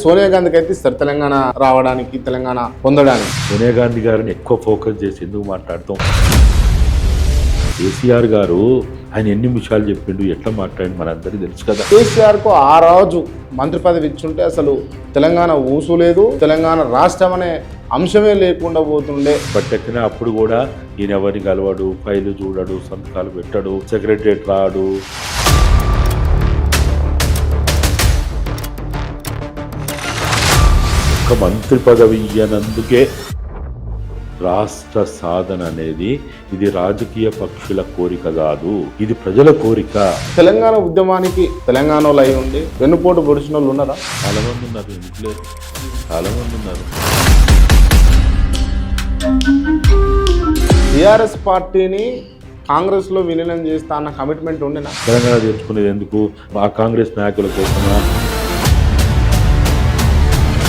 సోనియా గాంధీకి అయితే ఇస్తారు తెలంగాణ రావడానికి, తెలంగాణ పొందడానికి. సోనియా గాంధీ గారిని ఎక్కువ ఫోకస్ చేసి ఎందుకు మాట్లాడతాం? కేసీఆర్ గారు ఆయన ఎన్ని విషయాలు చెప్పిండు, ఎట్లా మాట్లాడి మనందరికీ తెలుసు కదా. కేసీఆర్ కు ఆ రోజు మంత్రి పదవి ఇచ్చుంటే అసలు తెలంగాణ ఊసు లేదు, తెలంగాణ రాష్ట్రం అనే అంశమే లేకుండా పోతుండే. బట్ ఎక్కడ అప్పుడు కూడా ఈయన ఎవరిని కలవాడు, ఫైలు చూడడు, సంతకాలు పెట్టాడు, సెక్రటరియట్ రాడు. ఒక మంత్రి పదవి ఇయ్యనందుకే రాష్ట్ర సాధన అనేది ఇది రాజకీయ పక్షుల కోరిక కాదు, ఇది ప్రజల కోరిక. తెలంగాణ ఉద్యమానికి తెలంగాణలో అయి ఉండి వెన్నుపోటు పొడిచిన వాళ్ళు ఉన్నారా? చాలా మంది ఉన్నారు, ఎందుకు లేరు? చాలా మంది ఉన్నారు. టీఆర్ఎస్ పార్టీని కాంగ్రెస్ లో విలీనం చేస్తా అన్న కమిట్మెంట్ ఉండేనా? తెలంగాణ తెచ్చుకునేది ఎందుకు? ఆ కాంగ్రెస్ నాయకుల కోసమా?